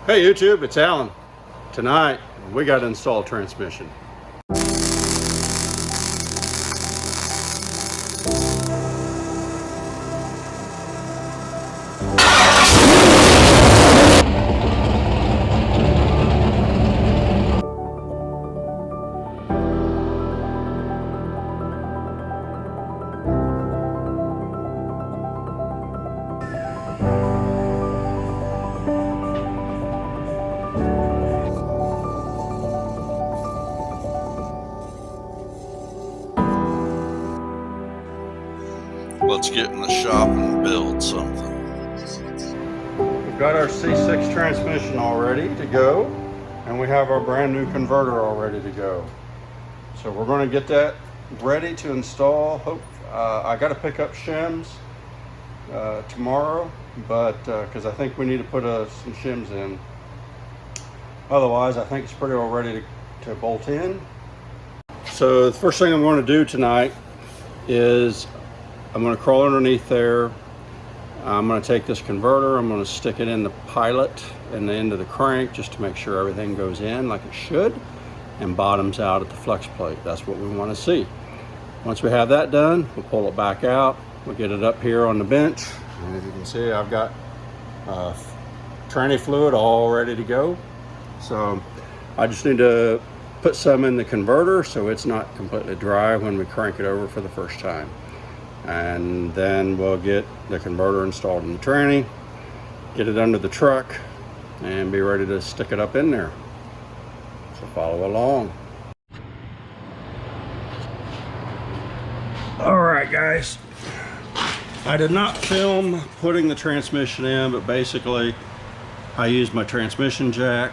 Hey YouTube, it's Alan. Tonight we got to install transmission. Let's get in the shop and build something. We've got our C6 transmission all ready to go, and we have our brand new converter all ready to go. So we're going to get that ready to install. I got to pick up shims tomorrow, but because I think we need to put some shims in. Otherwise, I think it's pretty all ready to bolt in. So the first thing I'm going to do tonight is I'm going to crawl underneath there. I'm going to take this converter, I'm going to stick it in the pilot and the end of the crank just to make sure everything goes in like it should and bottoms out at the flex plate. That's what we want to see. Once we have that done, we'll pull it back out. We'll get it up here on the bench. And as you can see, I've got tranny fluid all ready to go. So I just need to put some in the converter so it's not completely dry when we crank it over for the first time. And then we'll get the converter installed in the tranny, get it under the truck, and be ready to stick it up in there. So follow along. All right, guys. I did not film putting the transmission in, but basically I used my transmission jack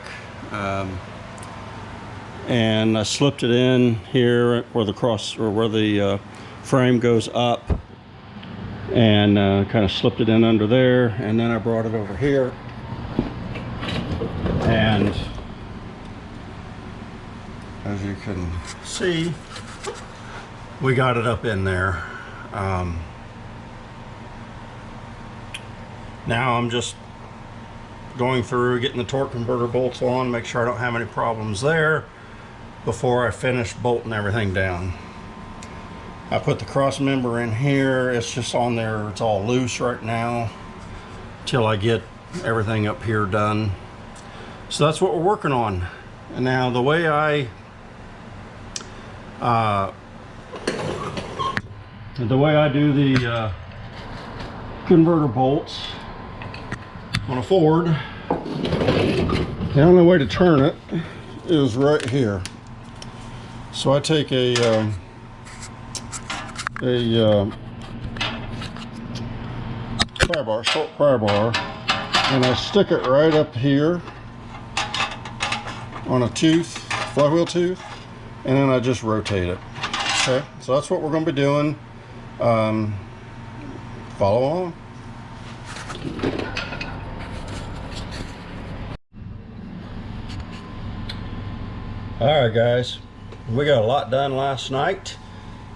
and I slipped it in here where the frame goes up, and kind of slipped it in under there, and then I brought it over here, and as you can see, we got it up in there. Now I'm just going through getting the torque converter bolts on, make sure I don't have any problems there before I finish bolting everything down. I put the cross member in here. It's just on there. It's all loose right now till I get everything up here done. So that's what we're working on. And now the way I do the converter bolts on a Ford, the only way to turn it is right here. So I take a short pry bar, and I stick it right up here on a tooth, flywheel tooth, and then I just rotate it. Okay, so that's what we're going to be doing. Follow along. All right, guys, we got a lot done last night,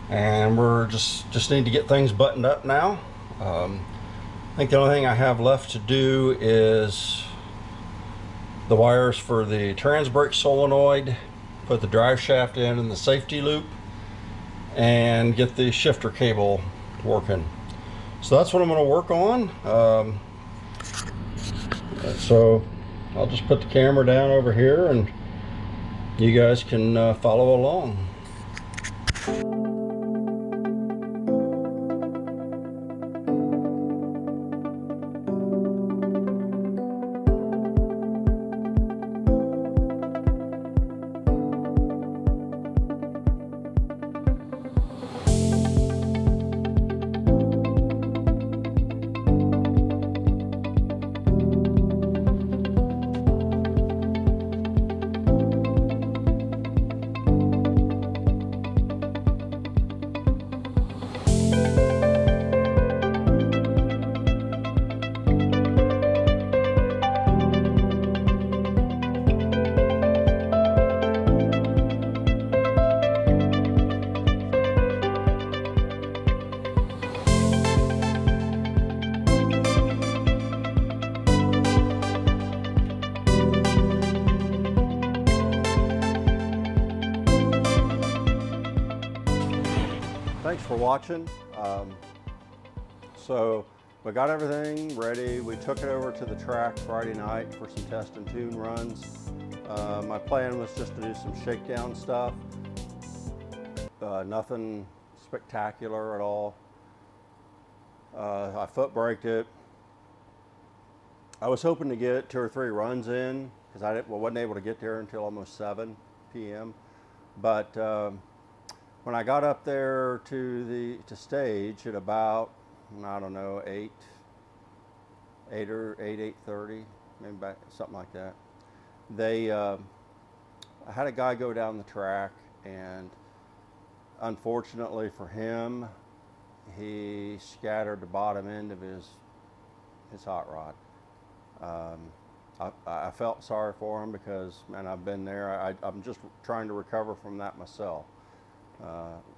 and we're just need to get things buttoned up now. I think the only thing I have left to do is the wires for the trans brake solenoid, put the drive shaft in the safety loop, and get the shifter cable working. So that's what I'm going to work on. So I'll just put the camera down over here and you guys can follow along. thanks for watching. So we got everything ready. We took it over to the track Friday night for some test and tune runs. My plan was just to do some shakedown stuff. Nothing spectacular at all. I foot braked it. I was hoping to get 2 or 3 runs in because I wasn't able to get there until almost 7 p.m. But when I got up there to stage at about, I don't know, 8:30, maybe something like that. I had a guy go down the track, and unfortunately for him, he scattered the bottom end of his hot rod. I felt sorry for him because, man, I've been there. I'm just trying to recover from that myself.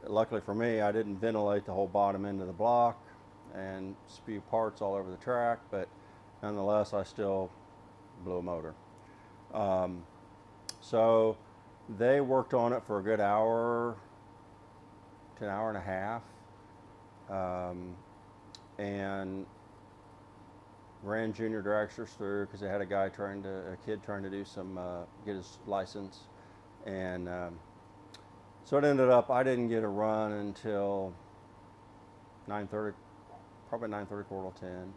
Luckily for me, I didn't ventilate the whole bottom end of the block and spew parts all over the track, but nonetheless, I still blew a motor. So they worked on it for a good hour to an hour and a half, and ran junior dragsters through because they had a kid trying to do some, get his license. And so it ended up, I didn't get a run until 9:30, probably 9:30, quarter till 10.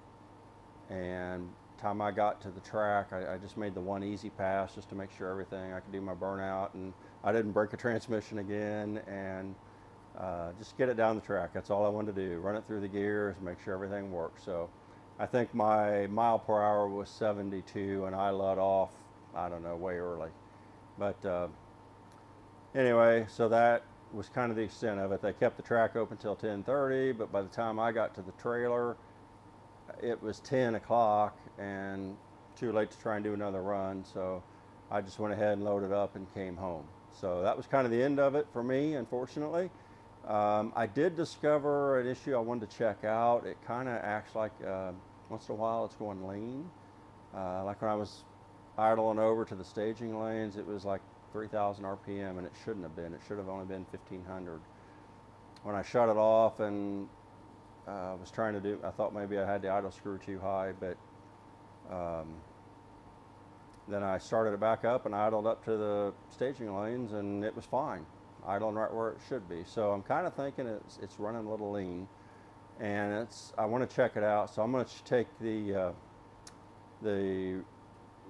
And time I got to the track, I just made the one easy pass just to make sure I could do my burnout, and I didn't break a transmission again, and just get it down the track. That's all I wanted to do, run it through the gears, make sure everything worked. So I think my mile per hour was 72, and I let off, I don't know, way early. But anyway, so that was kind of the extent of it. They kept the track open till 10:30, but by the time I got to the trailer, it was 10 o'clock and too late to try and do another run. So I just went ahead and loaded up and came home. So that was kind of the end of it for me, unfortunately. I did discover an issue I wanted to check out. It kind of acts like once in a while it's going lean. Like when I was idling over to the staging lanes, it was like 3,000 RPM, and it shouldn't have been. It should have only been 1,500. When I shut it off and was trying to do, I thought maybe I had the idle screw too high, but then I started it back up and idled up to the staging lanes, and it was fine, idling right where it should be. So I'm kind of thinking it's running a little lean, and I want to check it out. So I'm going to take the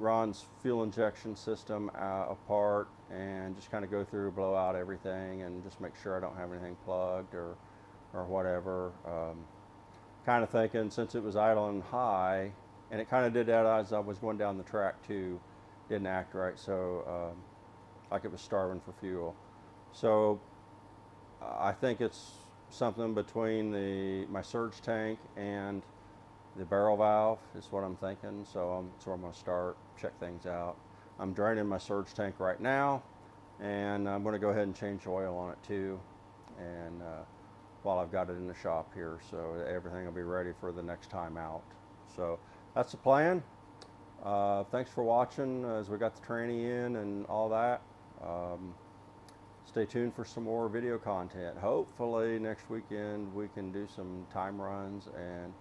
Ron's fuel injection system apart and just kind of go through, blow out everything, and just make sure I don't have anything plugged or whatever. Kind of thinking, since it was idling high, and it kind of did that as I was going down the track too, didn't act right, so like it was starving for fuel. So I think it's something between my surge tank and the barrel valve is what I'm thinking. So that's where I'm going to start, check things out. I'm draining my surge tank right now, and I'm going to go ahead and change oil on it too, and while I've got it in the shop here, so everything will be ready for the next time out. So that's the plan. Thanks for watching as we got the tranny in and all that. Stay tuned for some more video content. Hopefully next weekend we can do some time runs and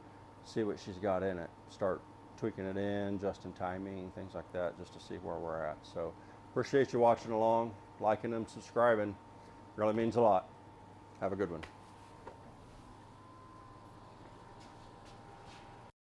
see what she's got in it. Start tweaking it in, adjusting timing, things like that, just to see where we're at. So appreciate you watching along, liking and subscribing. Really means a lot. Have a good one.